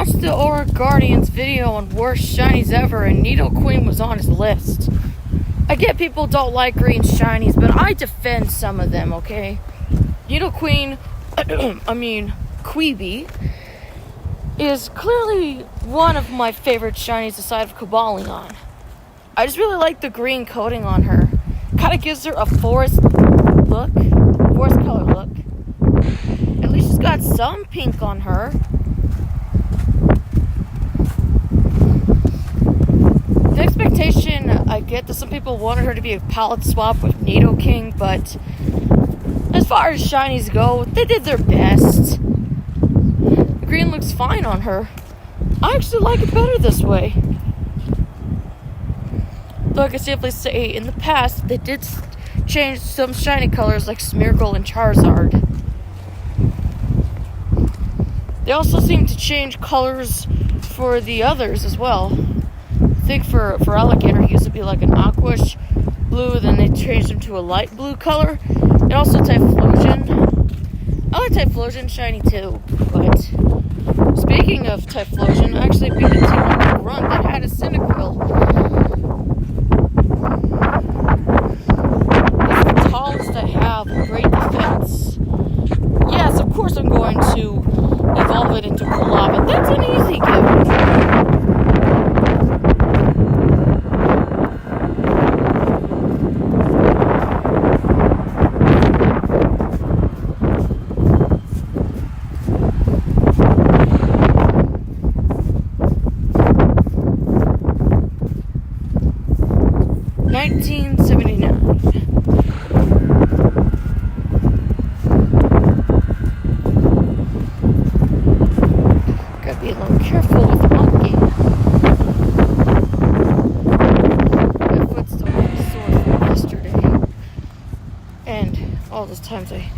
watched the Aura Guardians video on worst shinies ever, and Nidoqueen was on his list. I get people don't like green shinies, but I defend some of them, okay? Nidoqueen, Queeby, is clearly one of my favorite shinies aside of Cobalion. I just really like the green coating on her. Kind of gives her a forest color look. At least she's got some pink on her. The expectation I get that some people wanted her to be a palette swap with Nidoking, but as far as shinies go, they did their best. The green looks fine on her. I actually like it better this way. Though I can safely say, in the past, they did change some shiny colors like Smeargle and Charizard. They also seem to change colors for the others as well. I think for Alligator, he used to be like an aquish blue, then they changed him to a light blue color. And also Typhlosion. I like Typhlosion shiny too, but speaking of Typhlosion, I actually beat a team on the run that had a Cyndaquil. It's the tallest I have, great defense. Yes, of course I'm going to evolve it into Kulava. That's an easy gift. All those times I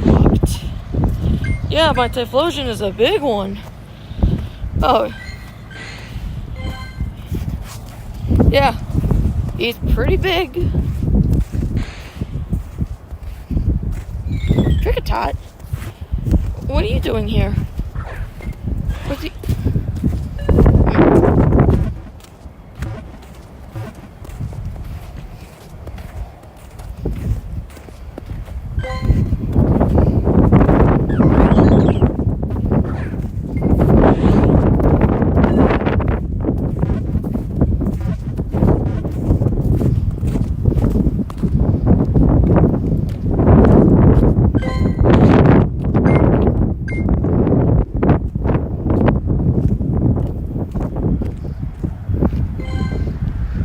walked. Yeah, my Typhlosion is a big one. Oh. Yeah. He's pretty big. Kricketot? What are you doing here? What's he...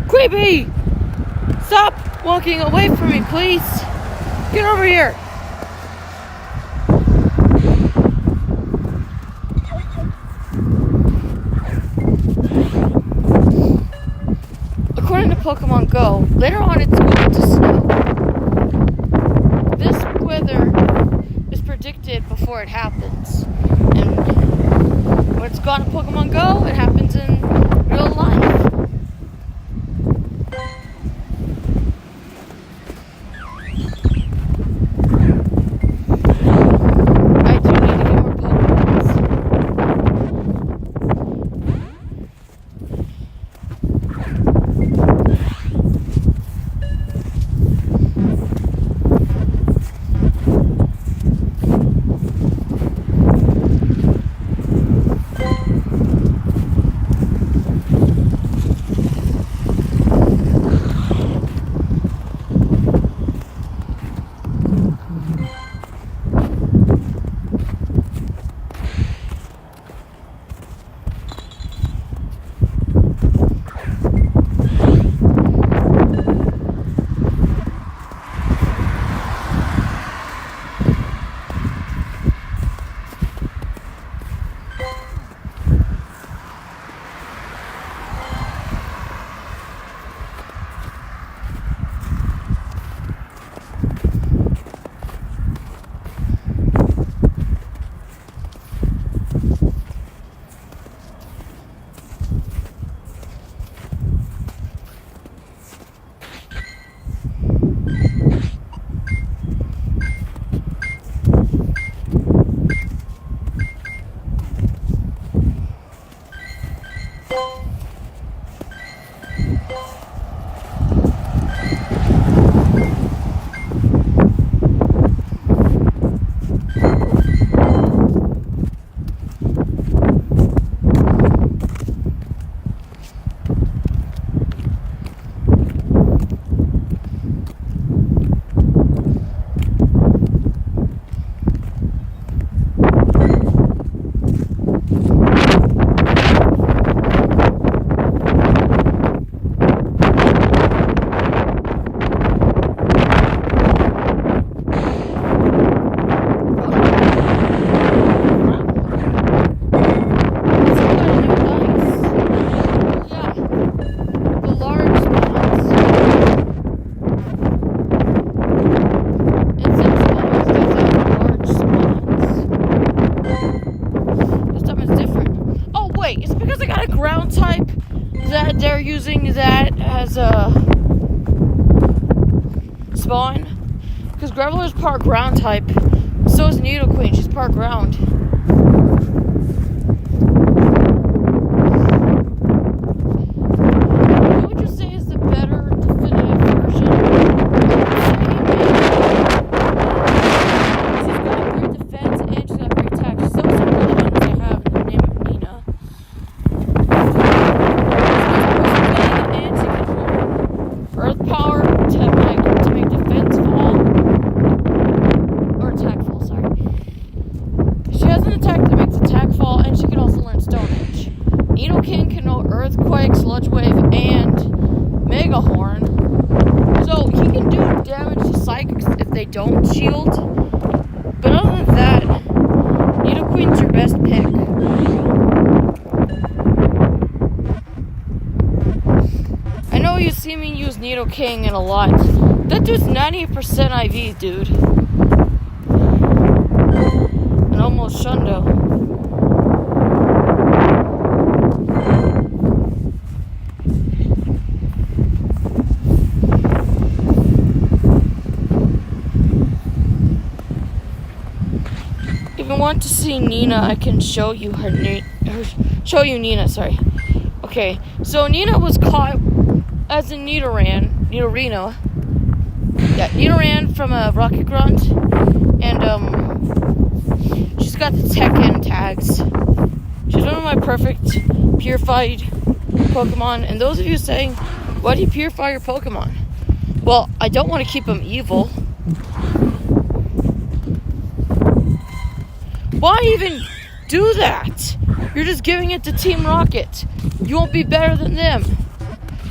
Queeby! Stop walking away from me, please! Get over here! According to Pokemon Go, later on it's going to snow. This weather is predicted before it happens. And when it's gone to Pokemon Go, it happens in real life. spawn. Because Graveler's part ground type. So is Nidoqueen. She's part ground. What would you say is the better definitive version? She's got great defense and she's got great attack. She's so similar to the ones I have in the name of Nina. And she can Earth power to make defense fall. Or attack fall, sorry. She has an attack that makes attack fall, and she can also learn Stone Edge. Nidoking can know Earthquake, Sludge Wave, and Mega Horn. So he can do damage to Psychics if they don't shield. But other than that, Nidoqueen's your best pick. I know you see me use Nidoking in a lot. That dude's 90% IV, dude. And almost Shundo. If you want to see Nina, I can show you show you Nina, sorry. Okay, so Nina was caught as a Nidorino. Yeah, Nidoran from a Rocket Grunt, and she's got the Tekken tags. She's one of my perfect purified Pokemon. And those of you saying, why do you purify your Pokemon? Well, I don't want to keep them evil. Why even do that? You're just giving it to Team Rocket. You won't be better than them.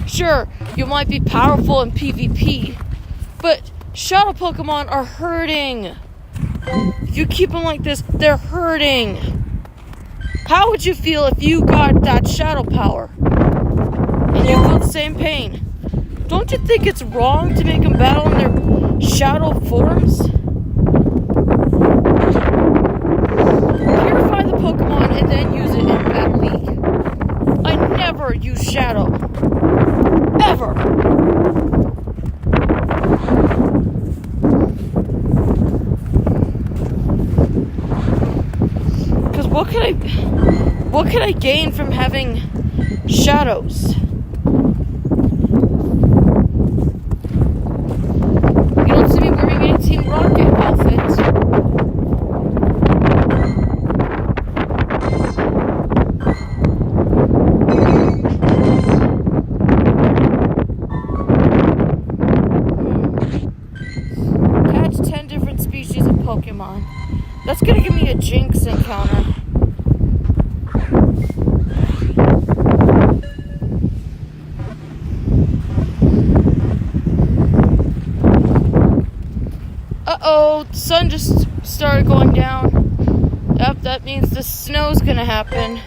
Sure, you might be powerful in PvP, but Shadow Pokemon are hurting. If you keep them like this, they're hurting. How would you feel if you got that Shadow power and you feel the same pain? Don't you think it's wrong to make them battle in their Shadow forms? Purify the Pokemon and then use it in Battle League. I never use Shadow. Ever. Because what could I gain from having shadows? You don't see me wearing any Team Rocket outfits. Catch 10 different species of Pokemon. That's gonna give me a Jinx encounter. Uh-oh, the sun just started going down. Yep, that means the snow's gonna happen.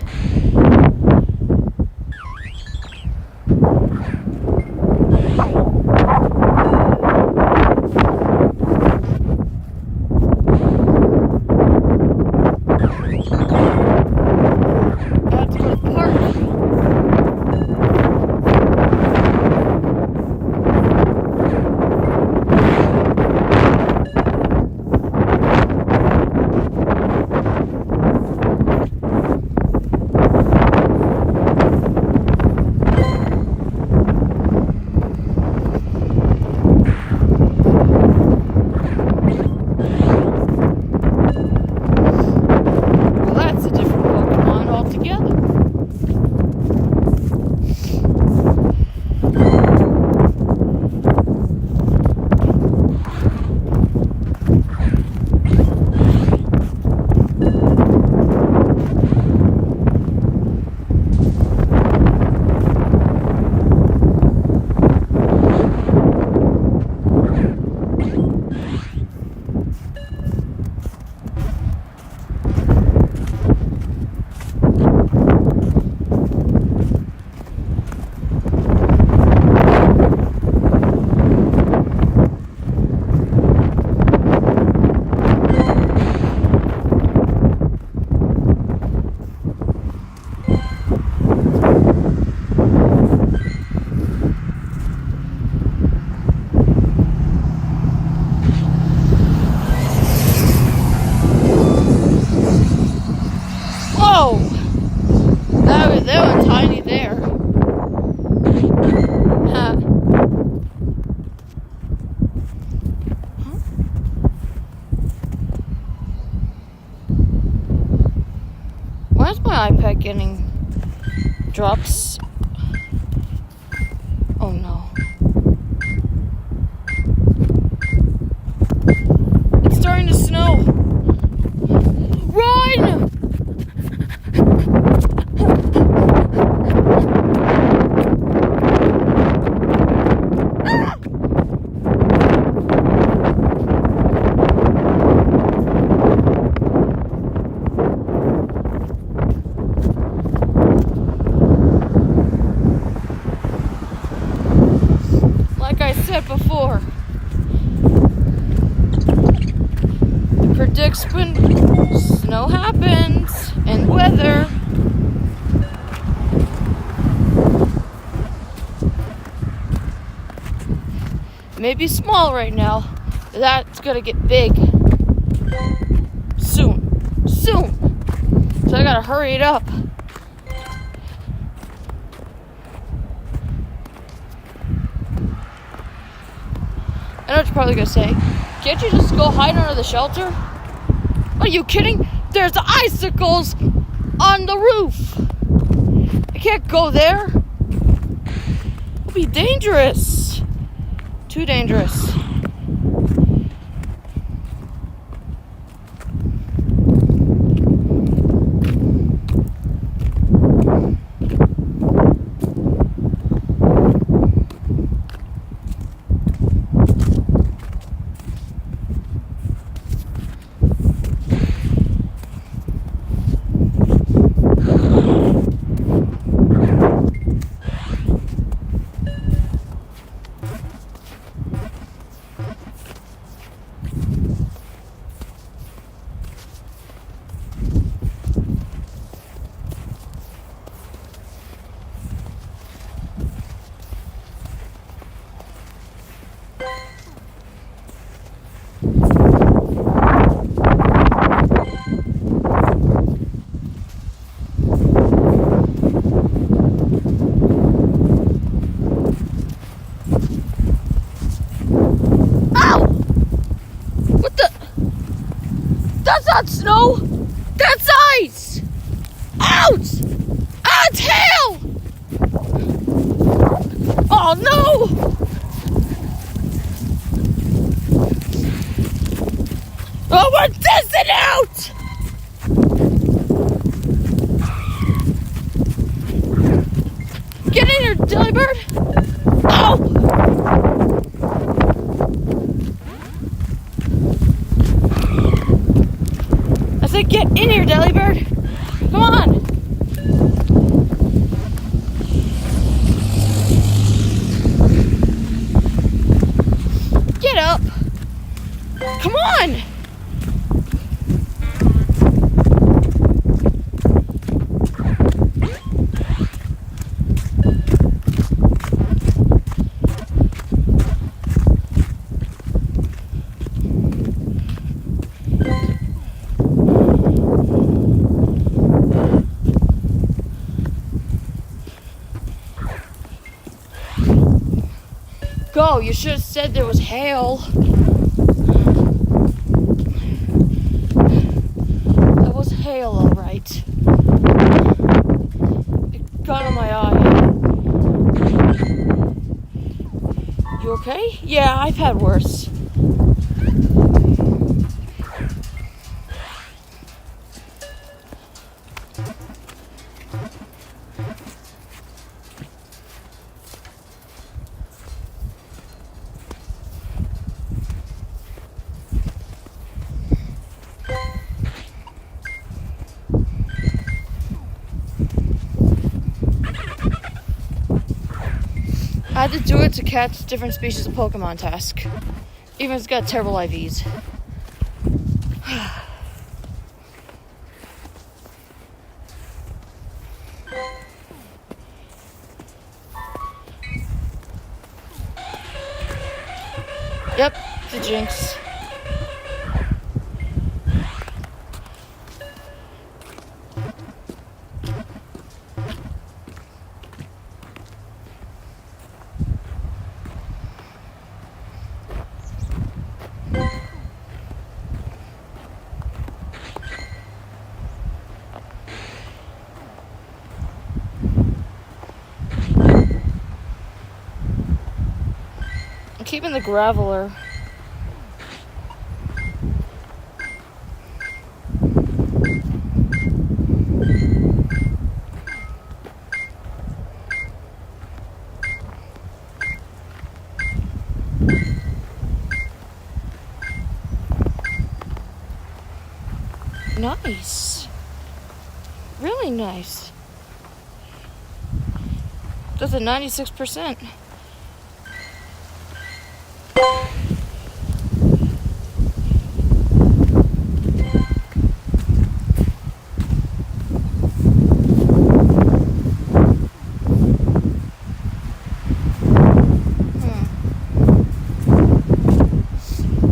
getting drops. Oh no. It's starting to snow. Run! Like I said before, it predicts when snow happens and weather. Maybe small right now, but that's gonna get big soon. So I gotta hurry it up. I know what you're probably gonna say. Can't you just go hide under the shelter? Are you kidding? There's icicles on the roof. I can't go there. It'll be dangerous. Too dangerous. That's not snow! That's ice! Ouch! Ah, it's hail! Oh no! Oh, we're dissing out! Get in here, Delibird! Oh! I said get in here, Delibird! Come on! Get up! Come on! Go, you should have said there was hail. That was hail, alright. It got in my eye. You okay? Yeah, I've had worse. I had to do it to catch different species of Pokémon task. Even if it's got terrible IVs. Yep, the jinx. I'm keeping the Graveler. Nice. Really nice. That's a 96%.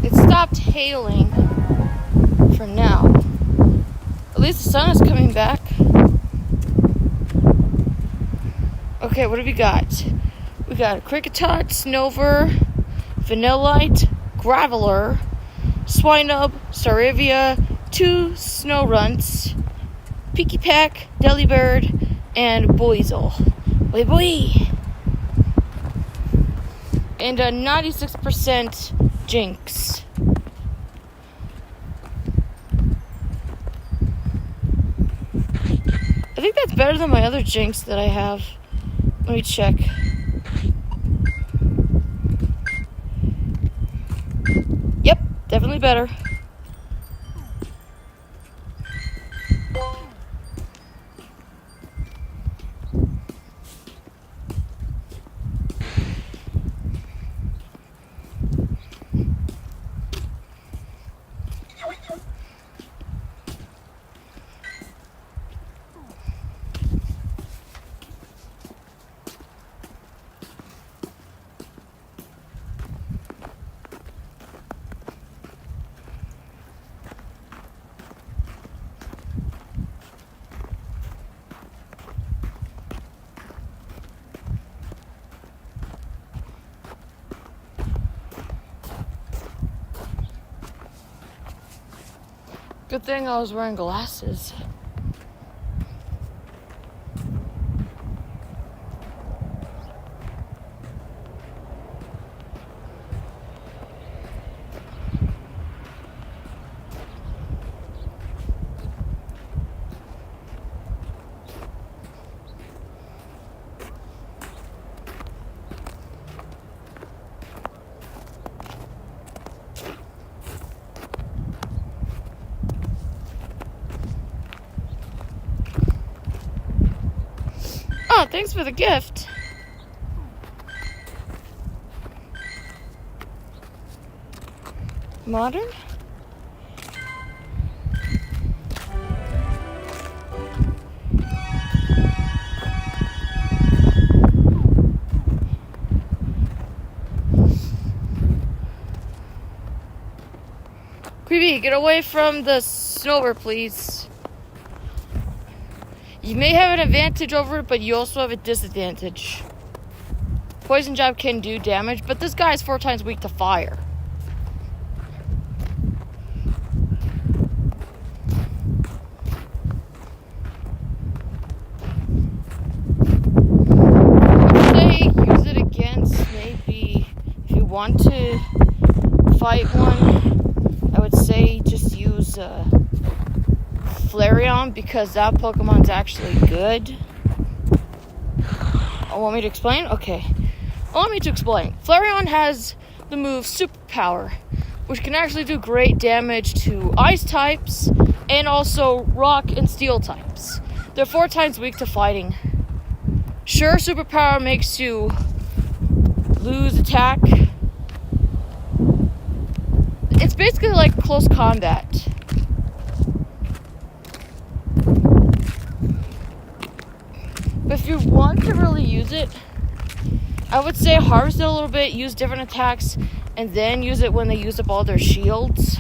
It stopped hailing for now. At least the sun is coming back. Okay, what have we got? We got a Cricketot, Snover, Vanillite, Graveler, Swinub, Starivia, 2 Snowrunts, Peaky Peck, Delibird, and Boizel. Boy boy! And a 96% Jinx. I think that's better than my other Jinx that I have. Let me check. Yep, definitely better. Good thing I was wearing glasses. Oh, thanks for the gift. Modern? Creepy, get away from the Snover, please. You may have an advantage over it, but you also have a disadvantage. Poison Jab can do damage, but this guy is 4 times weak to fire. I'd say use it against maybe if you want to fight one. I would say just use Flareon, because that Pokemon's actually good. Oh, want me to explain? Okay. Allow me to explain. Flareon has the move Superpower, which can actually do great damage to Ice types and also Rock and Steel types. They're 4 times weak to fighting. Sure, Superpower makes you lose attack. It's basically like close combat. But if you want to really use it, I would say harvest it a little bit, use different attacks, and then use it when they use up all their shields.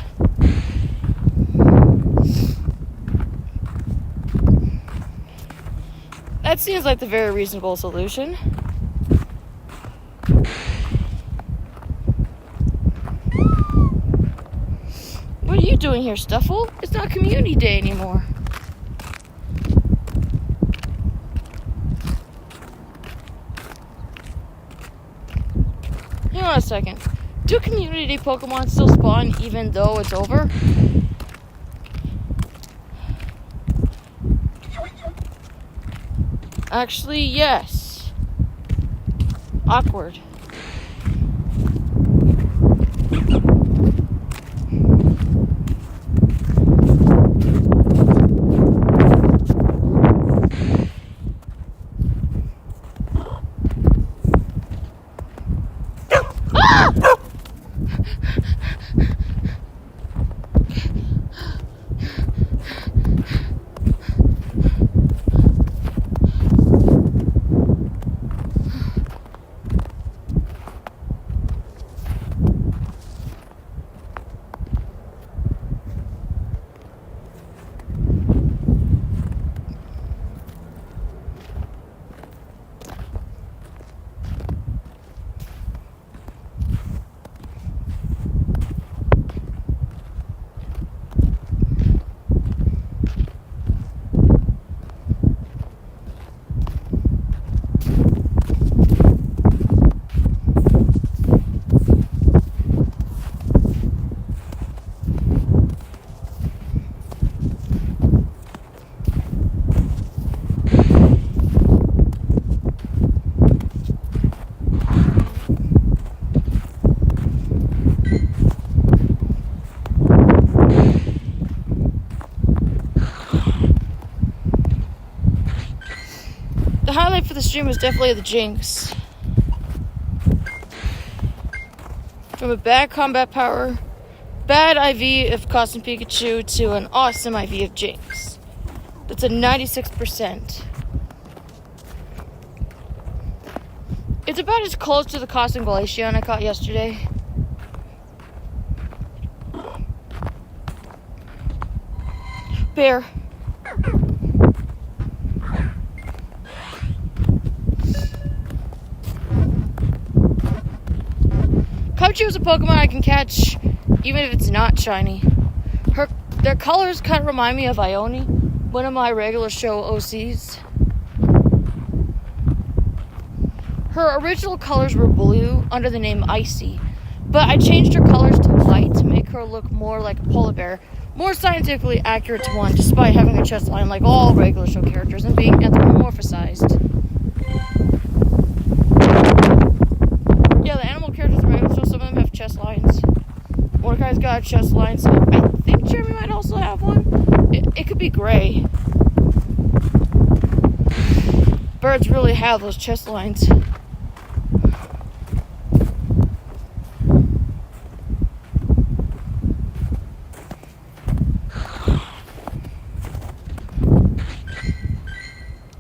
That seems like the very reasonable solution. What are you doing here, Stuffle? It's not community day anymore. You want to second. Do community Pokemon still spawn even though it's over? Actually, yes. Awkward. The highlight for the stream was definitely the Jinx. From a bad combat power, bad IV of Cosmic Pikachu to an awesome IV of Jinx. That's a 96%. It's about as close to the Cosmic Glaceon I caught yesterday. Bear. Cubchoo is a Pokemon I can catch even if it's not shiny. Their colors kind of remind me of Ione, one of my regular show OCs. Her original colors were blue under the name Icy, but I changed her colors to white to make her look more like a polar bear, more scientifically accurate to one, despite having a chest line like all regular show characters and being anthropomorphized. Yeah, the animal characters are regular show, some of them have chest lines. Mordecai's got chest lines. I think Jeremy might also have one. It could be gray. Birds really have those chest lines.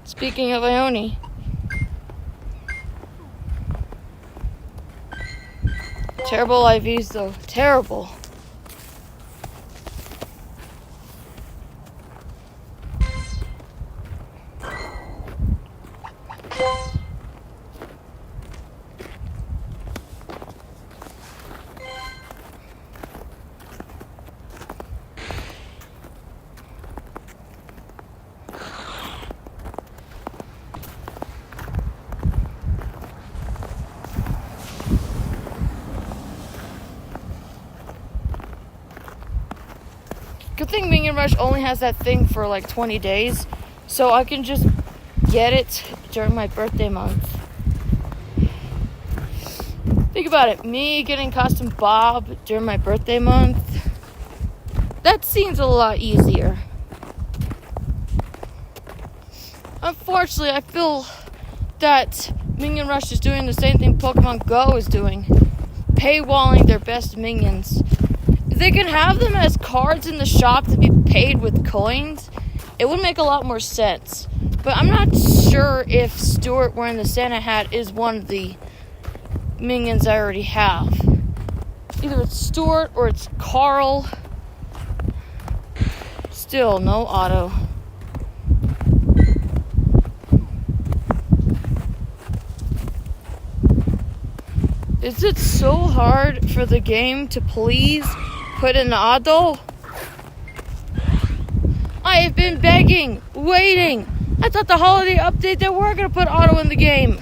Speaking of Ione, terrible IVs though, terrible. Good thing Minion Rush only has that thing for like 20 days, so I can just get it during my birthday month. Think about it, me getting Custom Bob during my birthday month, that seems a lot easier. Unfortunately, I feel that Minion Rush is doing the same thing Pokemon Go is doing, paywalling their best minions. They can have them as cards in the shop to be paid with coins. It would make a lot more sense. But I'm not sure if Stuart wearing the Santa hat is one of the minions I already have. Either it's Stuart or it's Carl. Still, no auto. Is it so hard for the game to please put in auto? I have been begging, waiting. I thought the holiday update they were going to put auto in the game.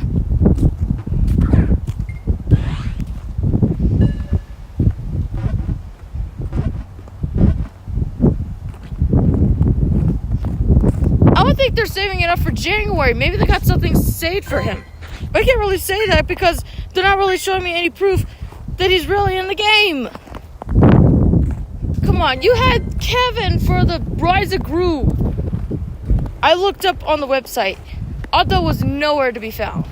like they're saving it up for January. Maybe they got something saved for him. But I can't really say that because they're not really showing me any proof that he's really in the game. Come on, you had Kevin for the Rise of Gru. I looked up on the website. Otto was nowhere to be found.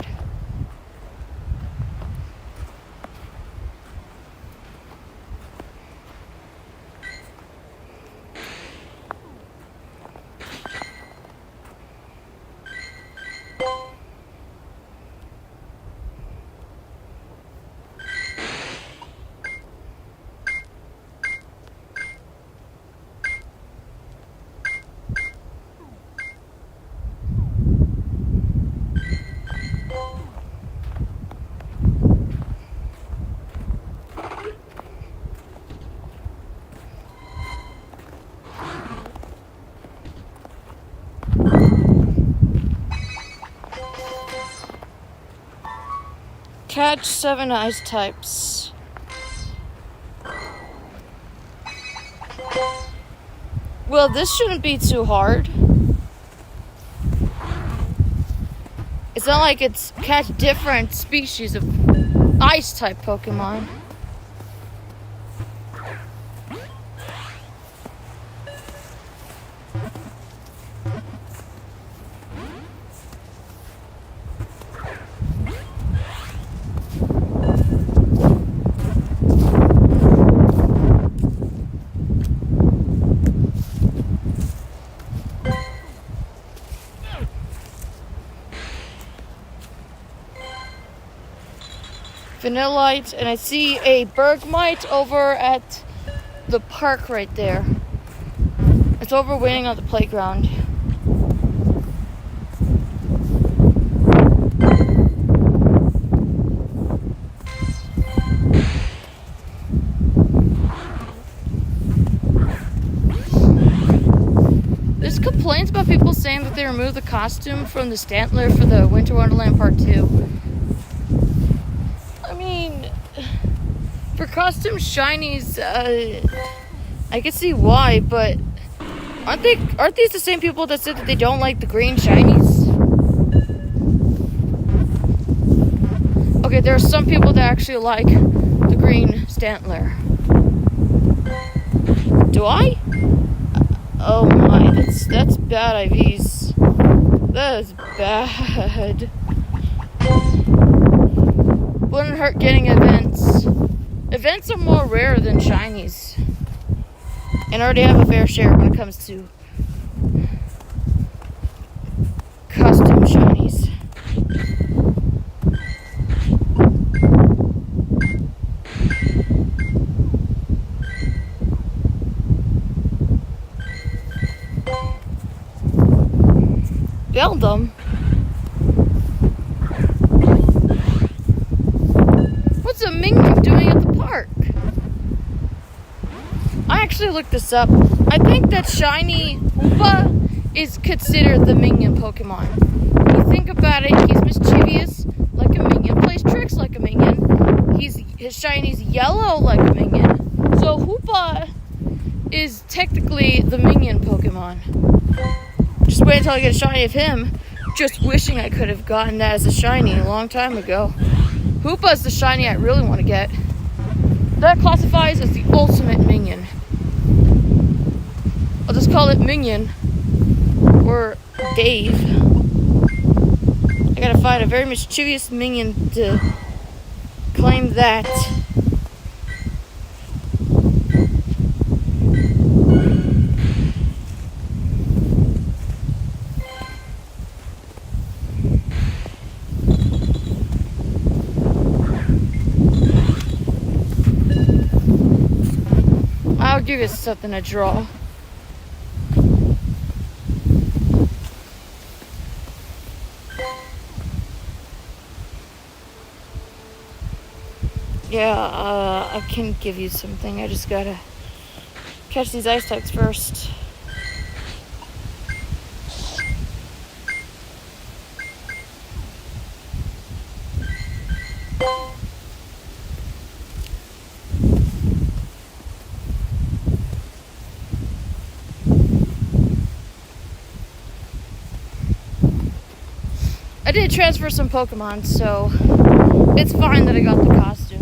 Catch 7 ice types. Well, this shouldn't be too hard. It's not like it's catch different species of ice type Pokemon. Vanillite, and I see a Bergmite over at the park right there. It's over waiting on the playground. There's complaints about people saying that they removed the costume from the Stantler for the Winter Wonderland Part 2. For costume shinies, I can see why, but aren't these the same people that said that they don't like the green shinies? Okay, there are some people that actually like the green Stantler. Do I? Oh my, that's bad IVs. That is bad. Wouldn't hurt getting events. Events are more rare than shinies. And I already have a fair share when it comes to custom shinies. Beldum? What's a minion doing at the park? I actually looked this up. I think that shiny Hoopa is considered the minion Pokemon. When you think about it, he's mischievous like a minion, plays tricks like a minion. His shiny's yellow like a minion. So Hoopa is technically the minion Pokemon. Just wait until I get a shiny of him. Just wishing I could have gotten that as a shiny a long time ago. Hoopa's the shiny I really want to get. That classifies as the ultimate minion. I'll just call it Minion. Or Dave. I gotta find a very mischievous minion to claim that. I'll give you something to draw. Yeah, I can give you something. I just gotta catch these ice types first. did transfer some Pokemon, so it's fine that I got the costume.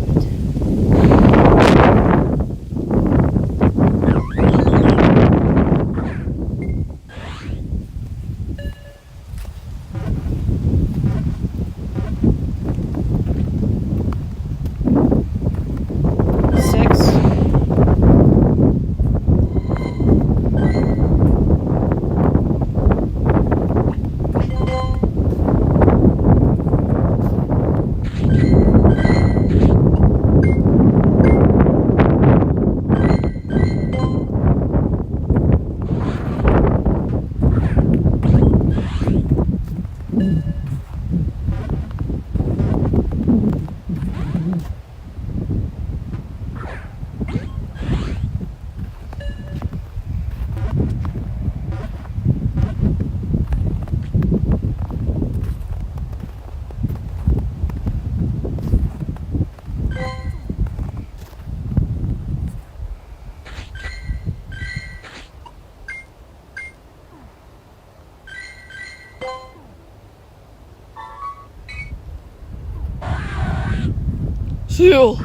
Seal.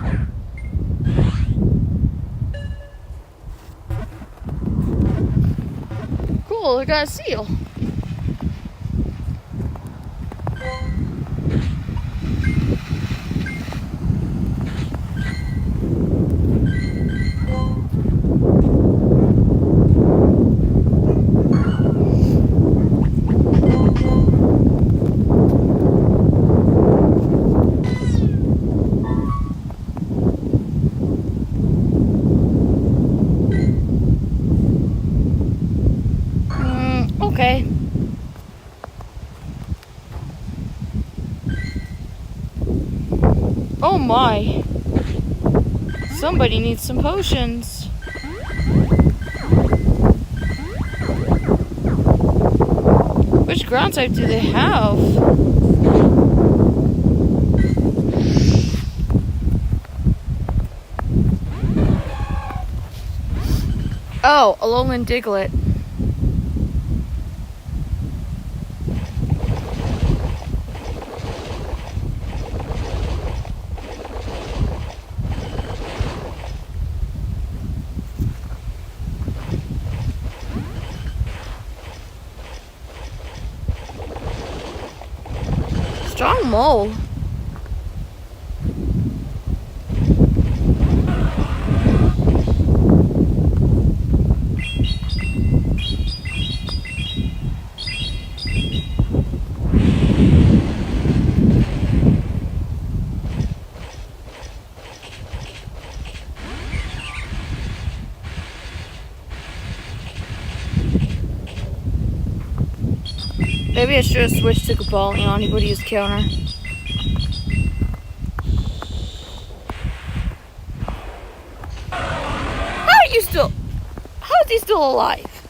Cool, I got a seal. Okay. Oh my. Somebody needs some potions. Which ground type do they have? Oh, a lowland Diglett. Strong mole. Maybe I should have switched to Gabalion. He would use counter. How is he still alive?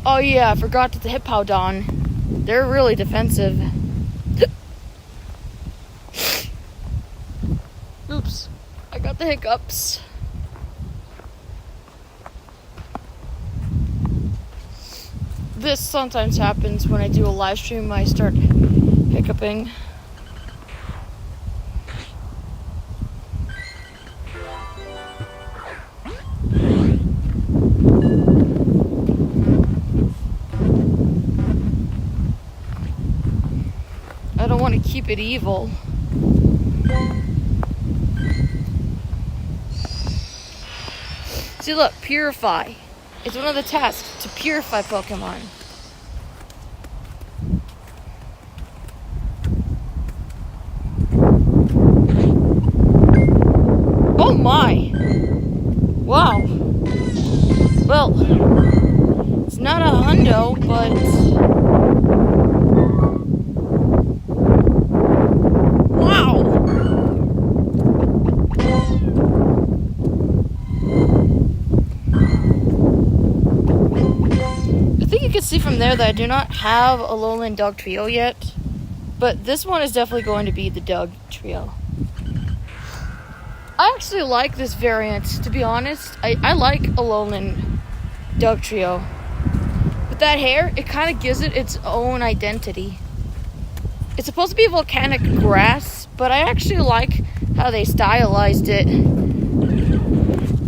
Oh yeah, I forgot the Hippowdon. They're really defensive. Oops, I got the hiccups. This sometimes happens when I do a live stream. I start hiccuping. I don't want to keep it evil. See, look, purify. It's one of the tasks to purify Pokemon. Oh my! Wow. Well, it's not a hundo, but wow! I think you can see from there that I do not have a lowland dog trio yet, but this one is definitely going to be the dog trio. I actually like this variant, to be honest. I like a lowland dog trio. But that hair, it kind of gives it its own identity. It's supposed to be volcanic grass, but I actually like how they stylized it.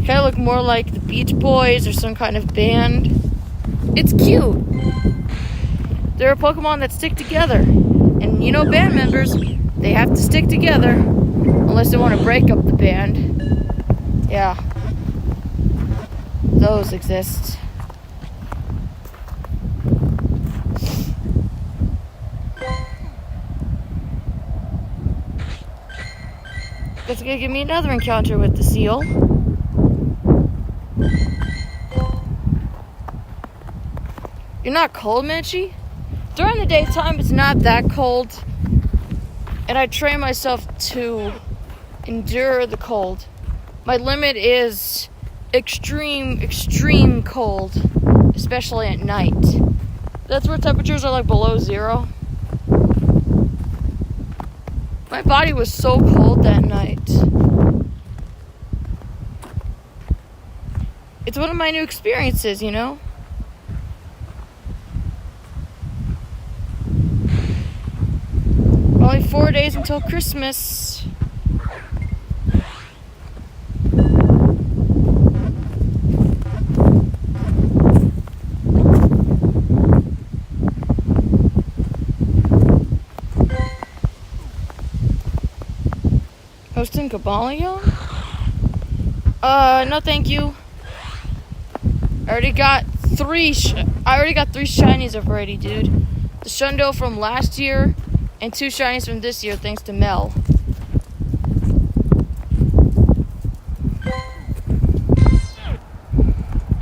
Kind of look more like the Beach Boys or some kind of band. It's cute. There are Pokemon that stick together. And you know, band members, they have to stick together unless they want to break up the band. Yeah. Those exist. That's gonna give me another encounter with the seal. You're not cold, Mitchie? During the daytime, it's not that cold. And I train myself to endure the cold. My limit is extreme cold, especially at night. That's where temperatures are like below 0. My body was so cold that night. It's one of my new experiences, you know? Only 4 days until Christmas. Hosting Caballio? No thank you. I already got 3 shinies already, dude. The Shundo from last year and 2 shinies from this year, thanks to Mel.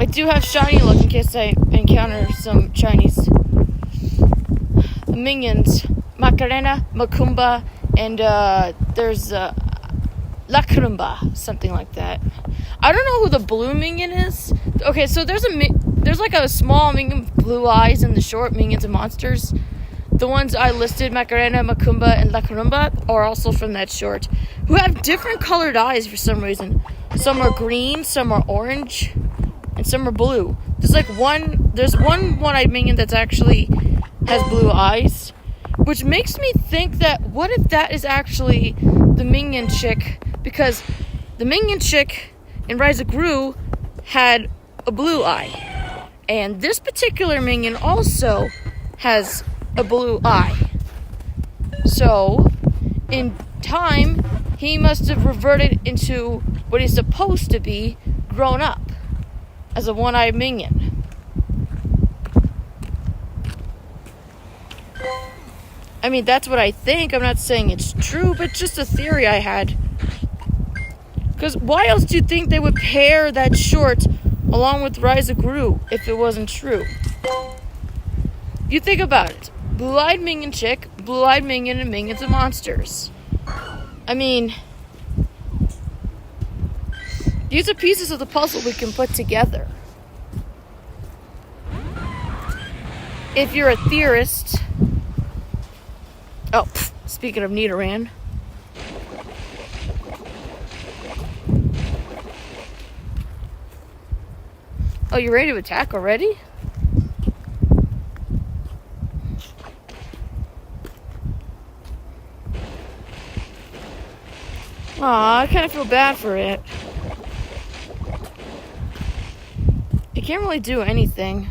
I do have shiny luck in case I encounter some Chinese minions. Macarena, Macumba, and there's Lacrumba, something like that. I don't know who the blue minion is. Okay, so there's like a small minion with blue eyes in the short Minions and Monsters. The ones I listed, Macarena, Macumba, and Lacrumba, are also from that short, who have different colored eyes for some reason. Some are green, some are orange, and some are blue. There's one one-eyed minion that's actually has blue eyes, which makes me think that what if that is actually the minion chick? Because the minion chick in Rise of Gru had a blue eye, and this particular minion also has a blue eye. So, in time, he must have reverted into what he's supposed to be, grown up, as a one-eyed minion. I mean, that's what I think. I'm not saying it's true, but just a theory I had. Because why else do you think they would pair that short along with Rise of Gru if it wasn't true? You think about it. Blue-eyed minion chick, blue-eyed minion, and Minions and Monsters. I mean, these are pieces of the puzzle we can put together. If you're a theorist... Oh, speaking of Nidoran. Oh, you're ready to attack already? Aw, I kind of feel bad for it. It can't really do anything.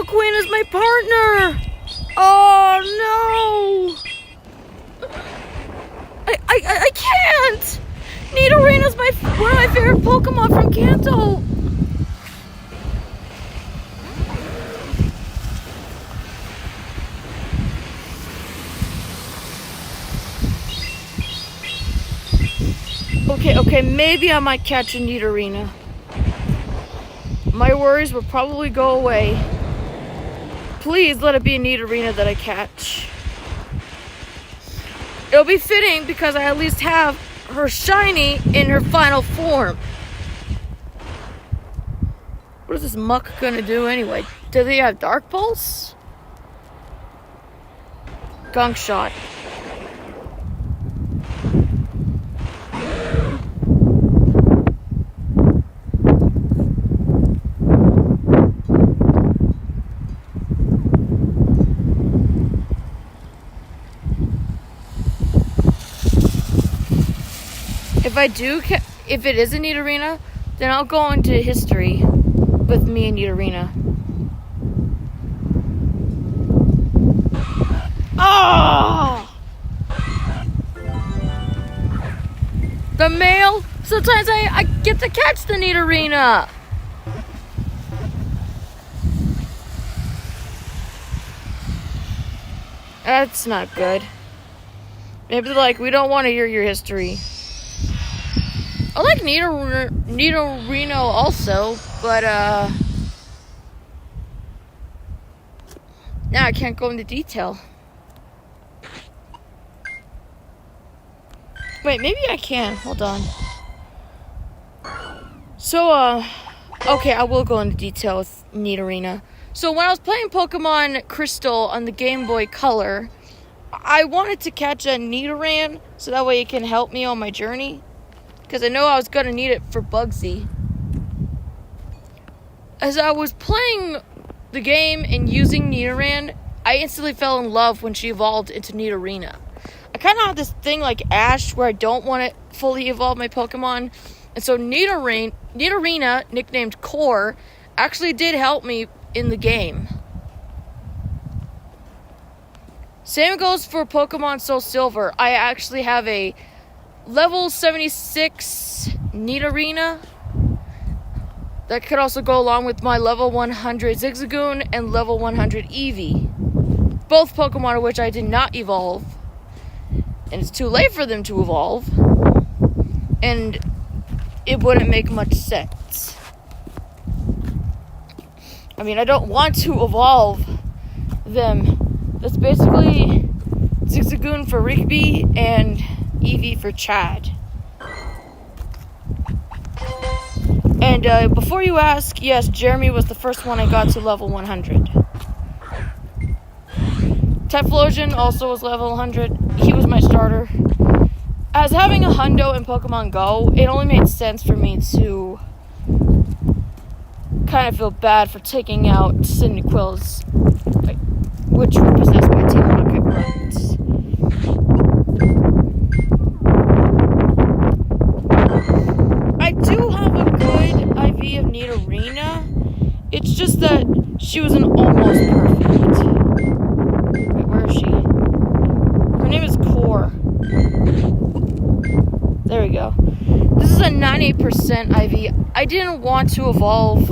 Queen is my partner. Oh no! I can't. Nidorina's one of my favorite Pokemon from Kanto. Okay, maybe I might catch a Nidorina. My worries will probably go away Please let it be a Nidorina that I catch. It'll be fitting because I at least have her shiny in her final form. What is this muck gonna do anyway? Do they have Dark Pulse? Gunk Shot. If it is a Nidorina, then I'll go into history with me and Nidorina. Oh! The male? Sometimes I get to catch the Nidorina. That's not good. Maybe like, we don't want to hear your history. I like Nidorino also, but now I can't go into detail. Wait, maybe I can. Hold on. So, okay, I will go into detail with Nidorina. So when I was playing Pokemon Crystal on the Game Boy Color, I wanted to catch a Nidoran so that way it can help me on my journey. Because I know I was going to need it for Bugsy. As I was playing the game and using Nidoran, I instantly fell in love when she evolved into Nidorina. I kind of have this thing like Ash where I don't want to fully evolve my Pokemon. And so Nidorina, nicknamed Core, actually did help me in the game. Same goes for Pokemon Soul Silver. I actually have a level 76 Nidorina that could also go along with my level 100 Zigzagoon and level 100 Eevee. Both Pokemon of which I did not evolve. And it's too late for them to evolve. And it wouldn't make much sense. I mean, I don't want to evolve them. That's basically Zigzagoon for Rigby and Eevee for Chad. And before you ask, yes, Jeremy was the first one I got to level 100. Typhlosion also was level 100. He was my starter. As having a hundo in Pokemon Go, it only made sense for me to kind of feel bad for taking out Cyndaquil's, which were possessed by Team Rocket Runs. I do have a good IV of Nidorina. It's just that she was an almost perfect. Wait, where is she? Her name is Core. There we go. This is a 98% IV. I didn't want to evolve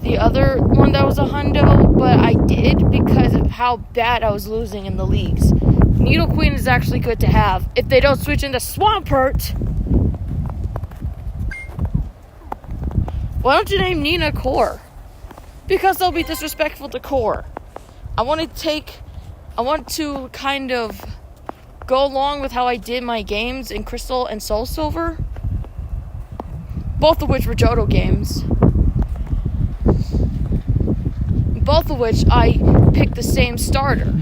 the other one that was a hundo, but I did because of how bad I was losing in the leagues. Nidoqueen is actually good to have if they don't switch into Swampert. Why don't you name Nina Core? Because they'll be disrespectful to Core. I want to kind of go along with how I did my games in Crystal and Soul Silver. Both of which were Johto games. Both of which I picked the same starter.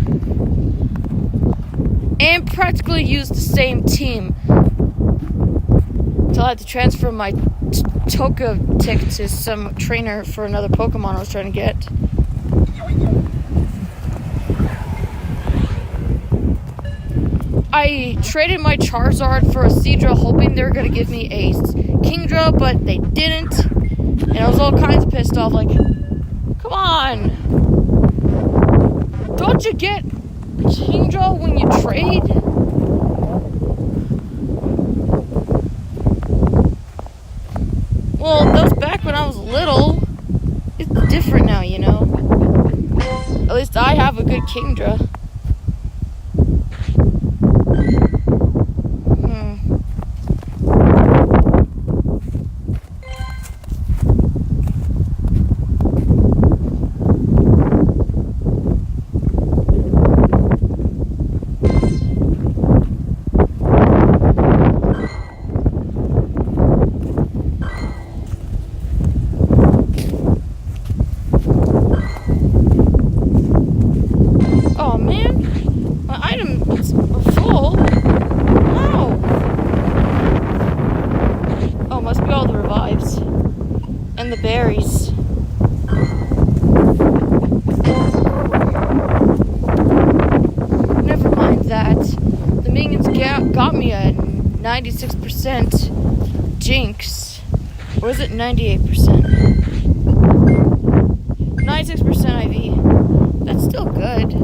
And practically used the same team. Until I had to transfer my Togetic to some trainer for another Pokemon I was trying to get. I traded my Charizard for a Seadra hoping they were going to give me a Kingdra, but they didn't. And I was all kinds of pissed off, like, come on! Don't you get Kingdra when you trade? Well, that was back when I was little. It's different now, you know. At least I have a good Kingdra. the berries. Never mind that. The minions got me a 96% jinx. Or is it 98%? 96% IV. That's still good.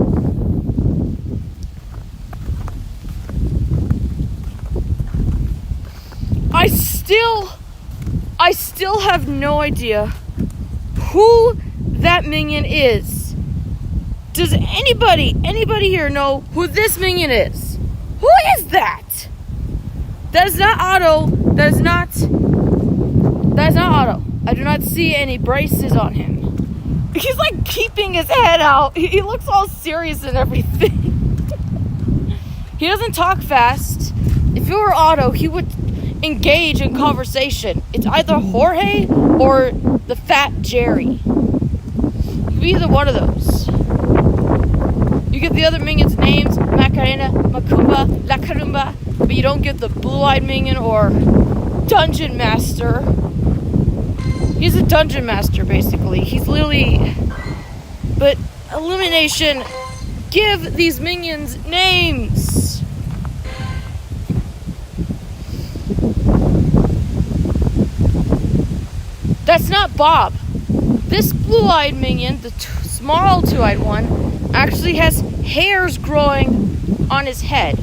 I still have no idea who that minion is. Does anybody here know who this minion is? Who is that? That is not Otto. That is not Otto. I do not see any braces on him. He's like keeping his head out. He looks all serious and everything. He doesn't talk fast. If it were Otto, he would engage in conversation. It's either Jorge or the fat Jerry. Could be either one of those. You get the other minions' names, Macarena, Macumba, La Carumba, but you don't get the blue-eyed minion or Dungeon Master. He's a Dungeon Master, basically. He's literally... But, Illumination, give these minions names! That's not Bob. This blue-eyed minion, the small two-eyed one, actually has hairs growing on his head.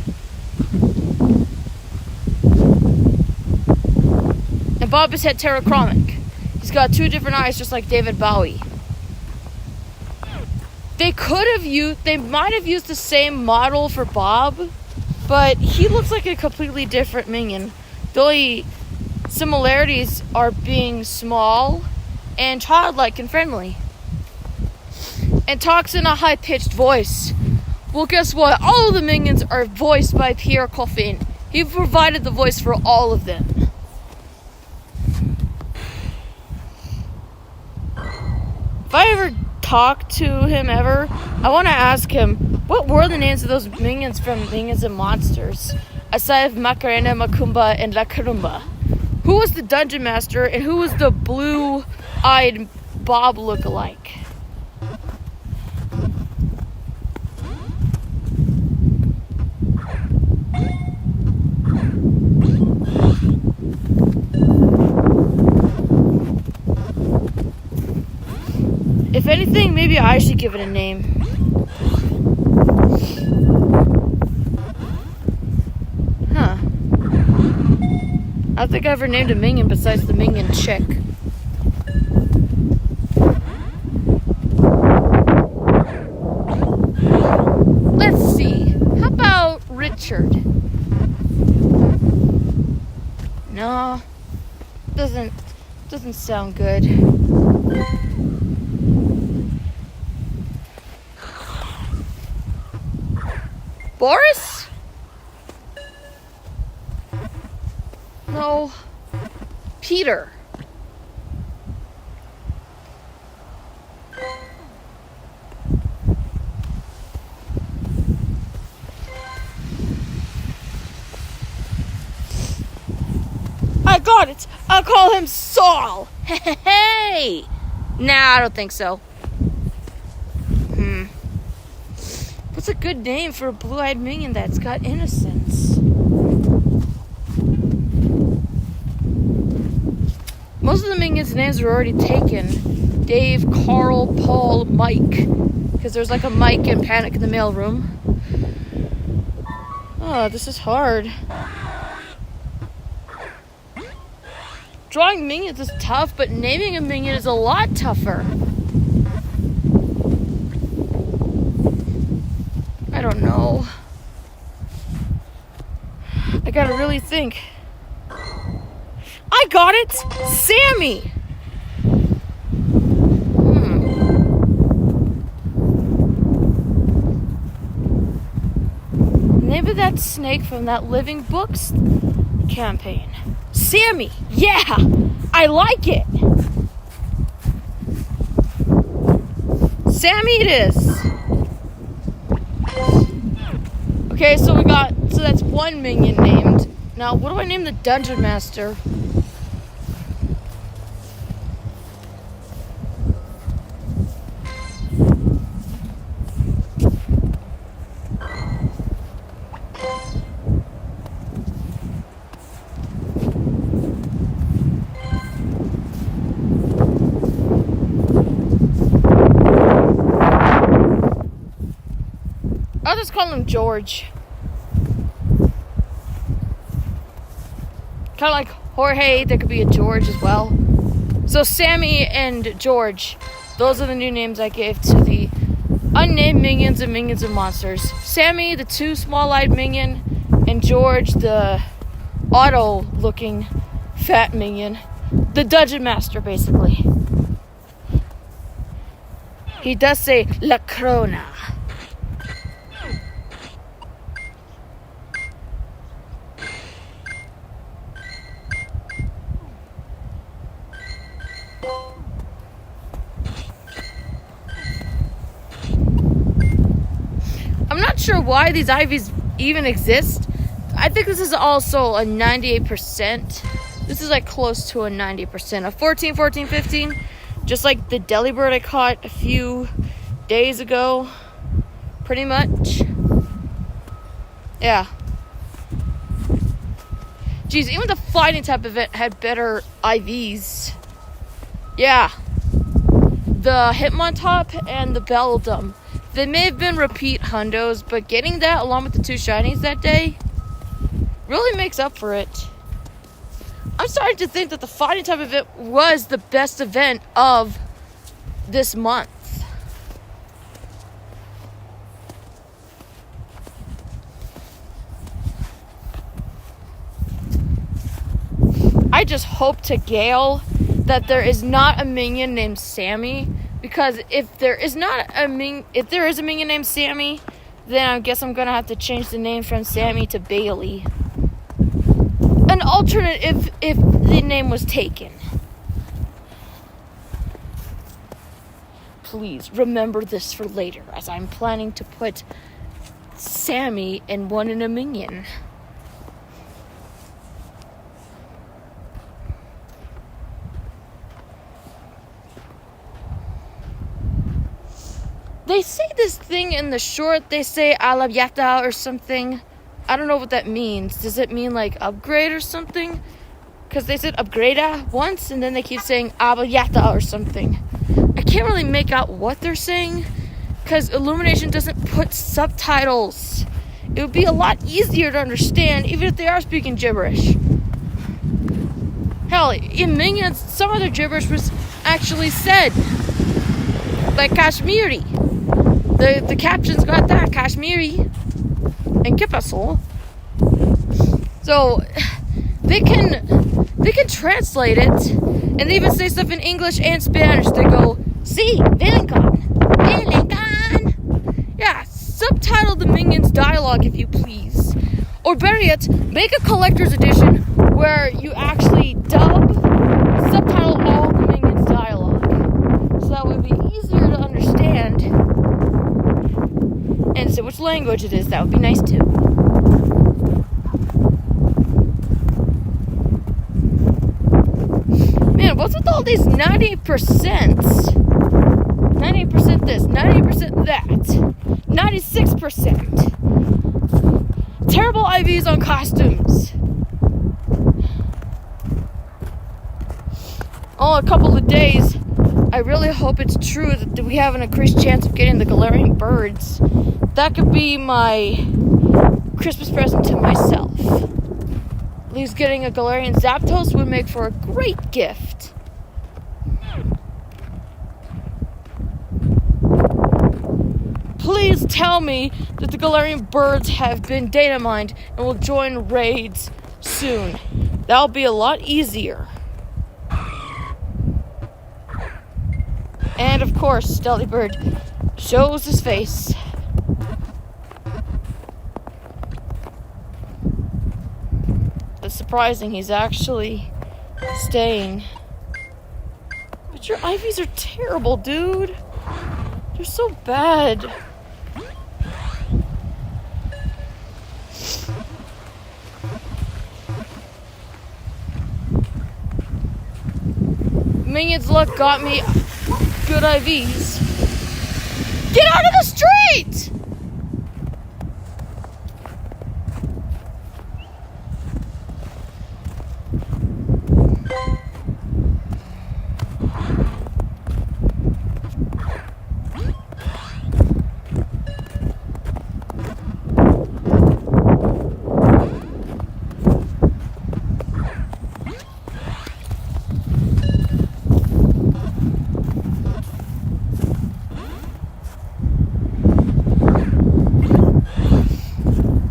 And Bob is heterochromic. He's got two different eyes, just like David Bowie. They might have used the same model for Bob, but he looks like a completely different minion. The only similarities are being small and childlike and friendly. And talks in a high-pitched voice. Well, guess what? All of the minions are voiced by Pierre Coffin. He provided the voice for all of them. If I ever talk to him ever, I want to ask him, what were the names of those minions from Minions and Monsters? Aside of Macarena, Macumba, and La Carumba. Who was the Dungeon Master, and who was the blue-eyed Bob look-alike? If anything, maybe I should give it a name. Huh. I don't think I ever named a minion besides the minion chick. Let's see. How about Richard? No. Doesn't sound good. Boris? No. Peter. I got it. I'll call him Saul. Hey. Nah, I don't think so. What's a good name for a blue-eyed minion that's got innocence? Most of the minions' names were already taken. Dave, Carl, Paul, Mike. Because there's like a Mike in Panic in the Mailroom. Oh, this is hard. Drawing minions is tough, but naming a minion is a lot tougher. I don't know. I gotta really think. I got it! Sammy! Name of that snake from that Living Books campaign. Sammy! Yeah! I like it! Sammy it is! Okay, so that's one minion named. Now, what do I name the Dungeon Master? call him George. Kind of like Jorge, there could be a George as well. So Sammy and George, those are the new names I gave to the unnamed minions and minions of monsters. Sammy, the 2 small-eyed minion, and George, the auto-looking fat minion. The dungeon master, basically. He does say La Crona. I'm not sure why these ivies even exist. I think this is also a 98%. This is like close to a 90%. A 14, 14, 15. Just like the delibird I caught a few days ago. Pretty much. Yeah. Geez, even the fighting type event had better IVs. Yeah. The Hitmontop and the Beldum. They may have been repeat hundos, but getting that along with the 2 shinies that day really makes up for it. I'm starting to think that the fighting type event was the best event of this month. I just hope to Gale that there is not a minion named Sammy. Because if there is a minion named Sammy, then I guess I'm gonna have to change the name from Sammy to Bailey. An alternate if the name was taken. Please remember this for later, as I'm planning to put Sammy in one in a minion. They say this thing in the short, they say Alabiata or something. I don't know what that means. Does it mean like upgrade or something? Because they said upgrade once and then they keep saying Alabiata or something. I can't really make out what they're saying because Illumination doesn't put subtitles. It would be a lot easier to understand even if they are speaking gibberish. Hell, in Minions, some of their gibberish was actually said. Like Kashmiri. The captions got that, Kashmiri. And Kipaso. So they can translate it. And they even say stuff in English and Spanish. They go, sí, Villancon. Yeah, subtitle the Minions dialogue if you please. Or better yet, make a collector's edition where you actually subtitle all the Minions dialogue. So that would be easier to understand. And say which language it is. That would be nice too. Man, what's with all these 90%? 90% this, 90% that, 96%. Terrible IVs on costumes. Oh, a couple of days. I really hope it's true that we have an increased chance of getting the Galarian birds. That could be my Christmas present to myself. At least getting a Galarian Zapdos would make for a great gift. Please tell me that the Galarian birds have been data mined and will join raids soon. That'll be a lot easier. And of course, Delibird shows his face. It's surprising he's actually staying. But your IVs are terrible, dude. They're so bad. Minion's luck got me good IVs. Get out of the street!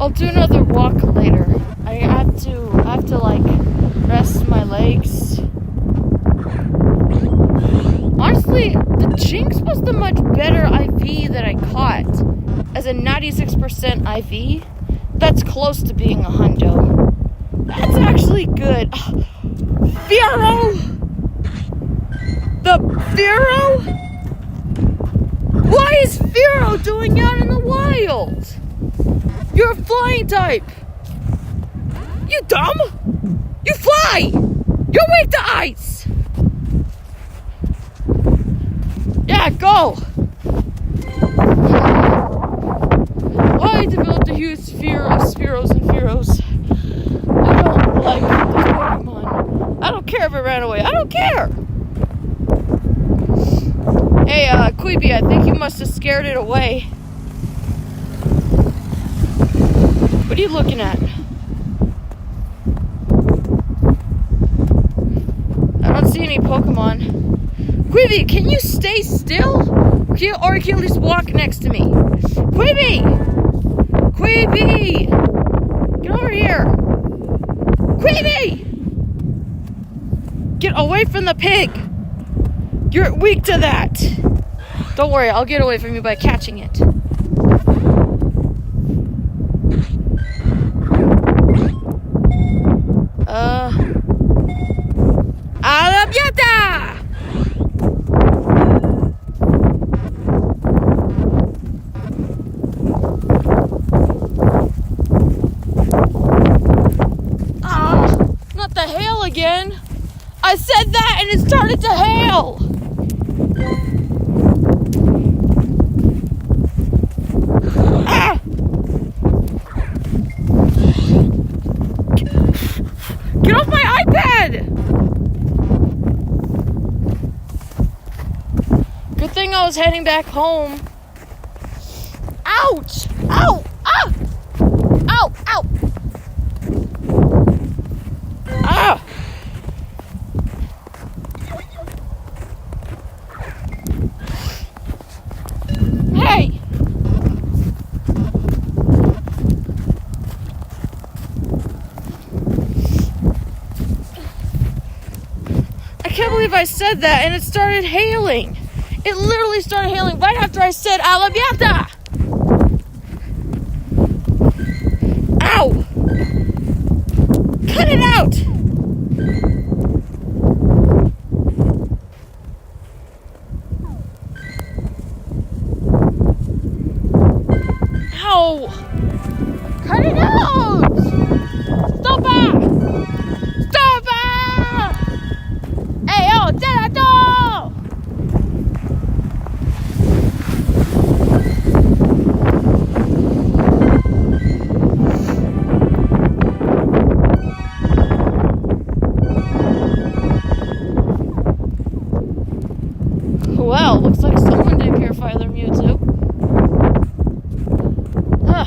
I'll do another walk later. I have to like rest my legs. Honestly, the Jinx was the much better IV that I caught. As a 96% IV, that's close to being a hundo. That's actually good. Firo! The Firo? Why is Firo doing out in the wild? You're a flying type. You dumb? You fly! You're weak to ice! Yeah, go! I developed a huge fear of Spearows and Fearos. I don't like this Pokemon. I don't care if it ran away. I don't care! Hey, Queeby, I think you must have scared it away. What are you looking at? I don't see any Pokemon. Queeby, can you stay still? Or can you at least walk next to me? Queeby! Queeby! Get over here! Queeby! Get away from the pig! You're weak to that! Don't worry, I'll get away from you by catching it. Alabiata! Not the hail again. I said that and it started to hail. Ah! Get off my iPad! Good thing I was heading back home. Ouch! Ow! Ah! Ow! Ow! Ah! Hey! I can't believe I said that and it started hailing. It literally started hailing right after I said Alabiata! Ow! Cut it out! Ow! Cut it out! Stop it! Stop it! Hey, oh, gelato! Well, looks like someone did purify their Mewtwo. Huh.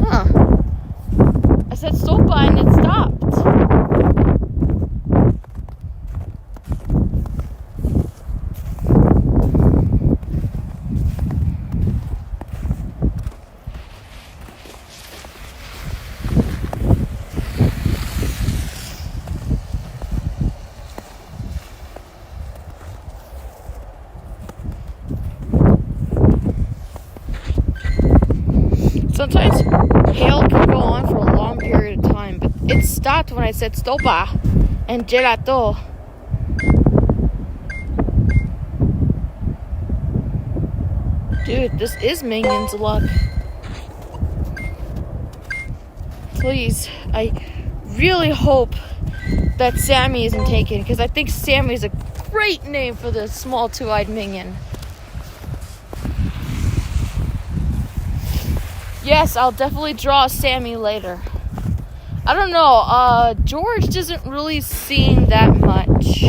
Huh. I said stop by and it stopped. Sometimes hail can go on for a long period of time, but it stopped when I said stopa and gelato. Dude, this is Minion's luck. Please, I really hope that Sammy isn't taken, because I think Sammy is a great name for the small two-eyed Minion. Yes, I'll definitely draw Sammy later. I don't know, George doesn't really seem that much.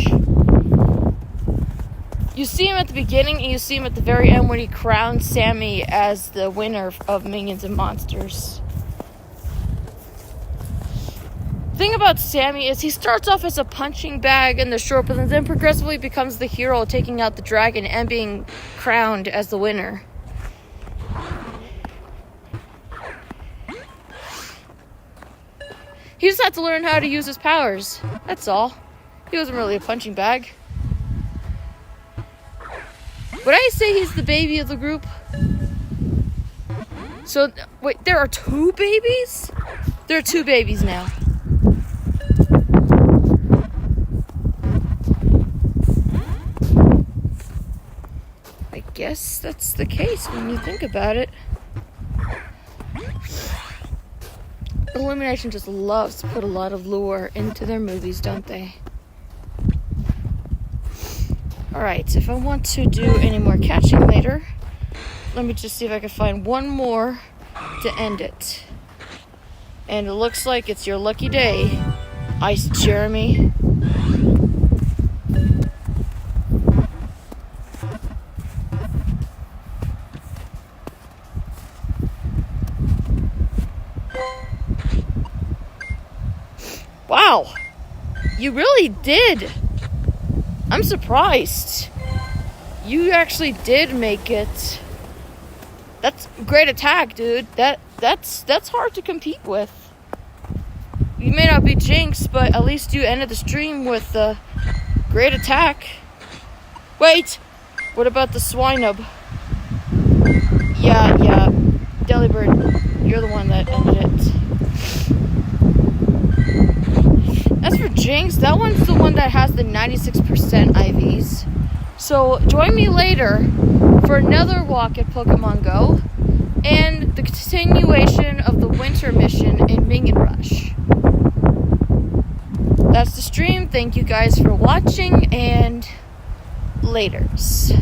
You see him at the beginning and you see him at the very end when he crowns Sammy as the winner of Minions and Monsters. thing about Sammy is he starts off as a punching bag in the short, but then progressively becomes the hero, taking out the dragon and being crowned as the winner. He just had to learn how to use his powers. That's all. He wasn't really a punching bag. Would I say he's the baby of the group? So, wait, there are 2 babies? There are 2 babies now. I guess that's the case when you think about it. Illumination just loves to put a lot of lore into their movies, don't they? Alright, if I want to do any more catching later, let me just see if I can find one more to end it. And it looks like it's your lucky day, Ice Jeremy. Wow, you really did. I'm surprised. You actually did make it. That's a great attack, dude. That's hard to compete with. You may not be Jinx, but at least you ended the stream with a great attack. Wait, what about the Swinub? Yeah, Delibird, you're the one that ended it. As for Jinx, that one's the one that has the 96% IVs. So join me later for another walk at Pokemon Go and the continuation of the winter mission in Minion Rush. That's the stream. Thank you guys for watching, and laters.